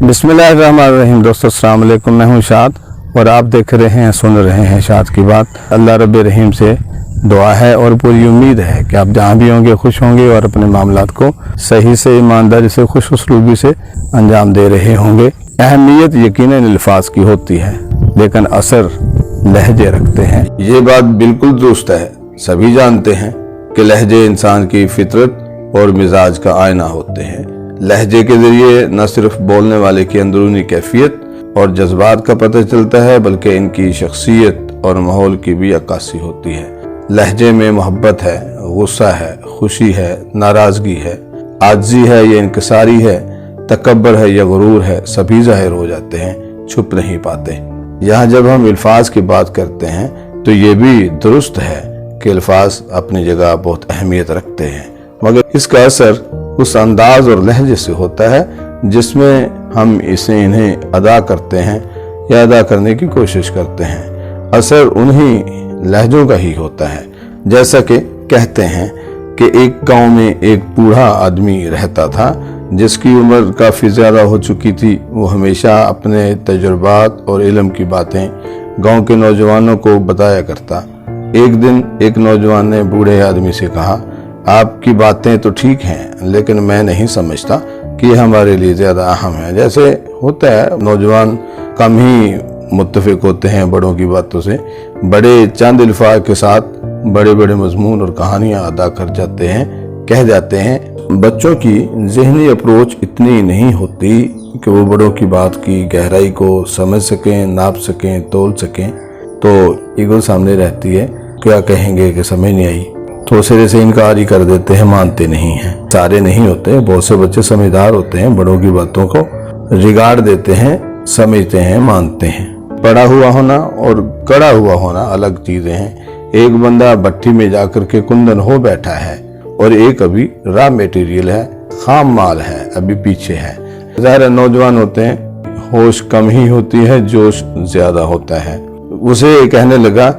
बिस्मिल्लाहिर्रहमानिर्रहीम। दोस्तों अस्सलाम वालेकुम, मैं हूं शाद और आप देख रहे हैं सुन रहे हैं शाद की बात। अल्लाह रब्बे रहीम से दुआ है और पूरी उम्मीद है कि आप जहां भी होंगे खुश होंगे और अपने मामलात को सही से, ईमानदारी से, खुश उसलूबी से अंजाम दे रहे होंगे। अहमियत यकीनन अल्फाज की होती है लेकिन असर लहजे रखते हैं। ये बात बिल्कुल दुरुस्त है। सभी जानते हैं कि लहजे इंसान की फितरत और मिजाज का आईना होते हैं। लहजे के जरिए न सिर्फ बोलने वाले की अंदरूनी कैफियत और जज्बात का पता चलता है बल्कि इनकी शख्सियत और माहौल की भी अक्कासी होती है। लहजे में मोहब्बत है, गुस्सा है, खुशी है, नाराजगी है, आजिज़ी है या इनकिसारी है, तकब्बर है या गुरूर है, सभी जाहिर हो जाते हैं, छुप नहीं पाते। यहाँ जब हम अल्फाज की बात करते हैं तो ये भी दुरुस्त है कि अल्फाज अपनी जगह बहुत अहमियत रखते हैं, मगर इसका असर उस अंदाज और लहजे से होता है जिसमें हम इन्हें अदा करते हैं या अदा करने की कोशिश करते हैं। असर उन्हीं लहजों का ही होता है। जैसा कि कहते हैं कि एक गांव में एक बूढ़ा आदमी रहता था जिसकी उम्र काफ़ी ज़्यादा हो चुकी थी। वो हमेशा अपने तजुर्बात और इल्म की बातें गांव के नौजवानों को बताया करता। एक दिन एक नौजवान ने बूढ़े आदमी से कहा, आपकी बातें तो ठीक हैं लेकिन मैं नहीं समझता कि हमारे लिए ज़्यादा अहम है। जैसे होता है, नौजवान कम ही मुत्तफिक होते हैं बड़ों की बातों से, बड़े चंद अल्फाज के साथ बड़े बड़े मजमून और कहानियां अदा कर जाते हैं, कह जाते हैं। बच्चों की ज़हनी अप्रोच इतनी नहीं होती कि वो बड़ों की बात की गहराई को समझ सकें, नाप सकें, तोल सकें। तो ईगो सामने रहती है, क्या कहेंगे कि समझ नहीं आई, तो सिरे से इनकार ही कर देते हैं, मानते नहीं हैं। सारे नहीं होते, बहुत से बच्चे समझदार होते हैं, बड़ों की बातों को रिगार्ड देते हैं, समझते हैं, मानते हैं। पड़ा हुआ होना और कड़ा हुआ होना अलग चीजें हैं। एक बंदा भट्टी में जाकर के कुंदन हो बैठा है और एक अभी रॉ मटेरियल है, खाम माल है, अभी पीछे है। ज़ाहिर नौजवान होते हैं, होश कम ही होती है, जोश ज्यादा होता है। उसे कहने लगा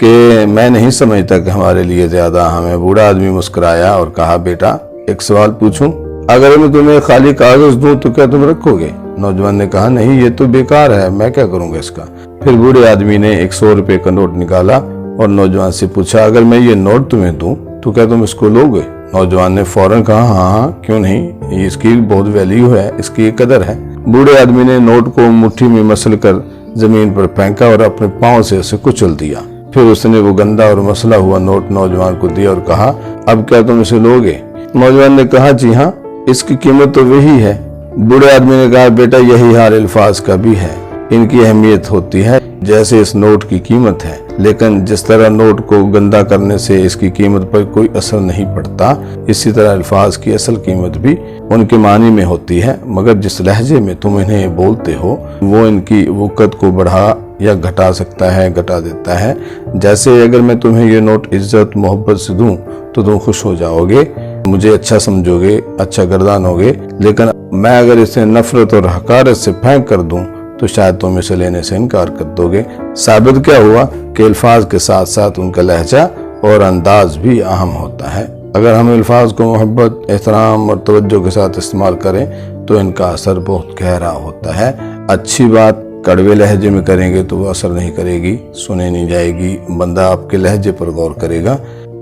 कि मैं नहीं समझता कि हमारे लिए ज्यादा अहम है। बूढ़ा आदमी मुस्कुराया और कहा, बेटा एक सवाल पूछूं, अगर मैं तुम्हें खाली कागज दूं तो क्या तुम रखोगे? नौजवान ने कहा, नहीं, ये तो बेकार है, मैं क्या करूंगा इसका। फिर बूढ़े आदमी ने एक 100 रुपए का नोट निकाला और नौजवान से पूछा, अगर मैं ये नोट तुम्हें दूं तो क्या तुम इसको लोगे? नौजवान ने फौरन कहा, हाँ क्यों नहीं, इसकी बहुत वैल्यू है, इसकी कदर है। बूढ़े आदमी ने नोट को मुट्ठी में मसल कर जमीन पर फेंका और अपने पाँव से उसे कुचल दिया। फिर उसने वो गंदा और मसला हुआ नोट नौजवान को दिया और कहा, अब क्या तुम इसे लोगे? नौजवान ने कहा, जी हाँ, इसकी कीमत तो वही है। बूढ़े आदमी ने कहा, बेटा यही हाल अल्फाज का भी है, इनकी अहमियत होती है जैसे इस नोट की कीमत है, लेकिन जिस तरह नोट को गंदा करने से इसकी कीमत पर कोई असर नहीं पड़ता, इसी तरह अल्फाज की असल कीमत भी उनके मानी में होती है, मगर जिस लहजे में तुम इन्हें बोलते हो वो इनकी वक़्त को बढ़ा या घटा सकता है, घटा देता है। जैसे अगर मैं तुम्हें ये नोट इज्जत मोहब्बत से दूं तो तुम खुश हो जाओगे, मुझे अच्छा समझोगे, अच्छा गर्दानोगे, लेकिन मैं अगर इसे नफरत और हकारत से फेंक कर दूं तो शायद तुम इसे लेने से इनकार कर दोगे। साबित क्या हुआ कि अल्फाज के साथ साथ उनका लहजा और अंदाज भी अहम होता है। अगर हम अल्फाज को मोहब्बत, एहतराम और तवज्जो के साथ इस्तेमाल करें तो इनका असर बहुत गहरा होता है। अच्छी बात कड़वे लहजे में करेंगे तो वो असर नहीं करेगी, सुने नहीं जाएगी, बंदा आपके लहजे पर गौर करेगा।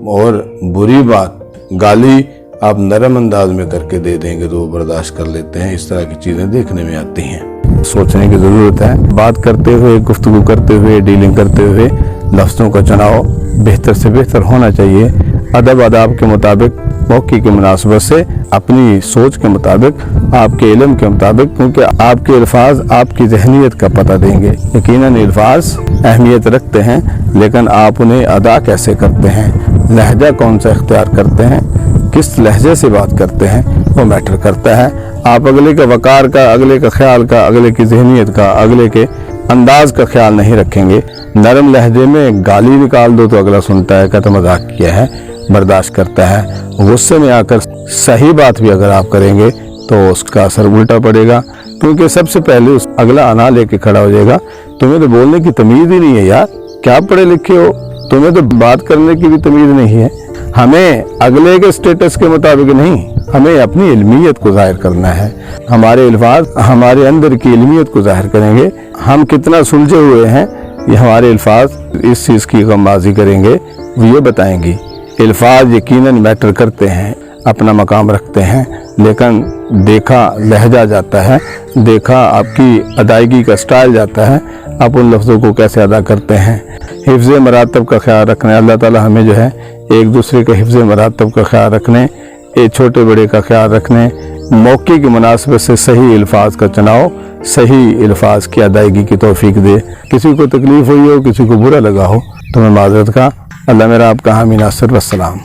और बुरी बात, गाली आप नरम अंदाज में करके दे देंगे तो वो बर्दाश्त कर लेते हैं। इस तरह की चीजें देखने में आती हैं। सोचने की ज़रूरत है। बात करते हुए, गुफ्तगू करते हुए, डीलिंग करते हुए लफ्ज़ों का चुनाव बेहतर से बेहतर होना चाहिए। अदब आदाब के मुताबिक, मौके की मुनासबत से, अपनी सोच के मुताबिक, आपके इल्म के मुताबिक, क्योंकि आपके अल्फाज आपकी ज़हनियत का पता देंगे। यकीनन अल्फाज अहमियत रखते हैं लेकिन आप उन्हें अदा कैसे करते हैं, लहजा कौन सा इख्तियार करते हैं, किस लहजे से बात करते हैं, वो मैटर करता है। आप अगले का वकार का, अगले का ख्याल का, अगले की ज़हनियत का, अगले के अंदाज का ख्याल नहीं रखेंगे। नरम लहजे में गाली निकाल दो तो अगला सुनता है, कहता मजाक किया है, बर्दाश्त करता है। गुस्से में आकर सही बात भी अगर आप करेंगे तो उसका असर उल्टा पड़ेगा, क्योंकि सबसे पहले अगला अना लेके खड़ा हो जाएगा, तुम्हें तो बोलने की तमीज़ ही नहीं है यार, क्या पढ़े लिखे हो, तुम्हें तो बात करने की भी तमीज़ नहीं है। हमें अगले के स्टेटस के मुताबिक नहीं, हमें अपनी इल्मियत को ज़ाहिर करना है। हमारे अल्फाज हमारे अंदर की इल्मियत को ज़ाहिर करेंगे। हम कितना सुलझे हुए हैं ये हमारे अल्फाज इस चीज़ की गमाज़ी करेंगे, वो ये बताएंगी। अल्फाज यकीनन मैटर करते हैं, अपना मकाम रखते हैं, लेकिन देखा लहजा जाता है, देखा आपकी अदायगी का स्टाइल जाता है, आप उन लफ्ज़ों को कैसे अदा करते हैं। हिफ्ज़ मरातब का ख्याल रखना, अल्लाह ताला हमें जो है एक दूसरे के हिफ्ज़ मरातब का ख्याल रखने, एक छोटे बड़े का ख्याल रखने, मौके की मुनासिबत से सही अल्फाज का चुनाव, सही अल्फाज की अदायगी की तौफीक दे। किसी को तकलीफ़ हुई हो, किसी को बुरा लगा हो तो मैं माज़रत का। अल्लाह मेरा आपका हामी नासिर। वस्सलाम।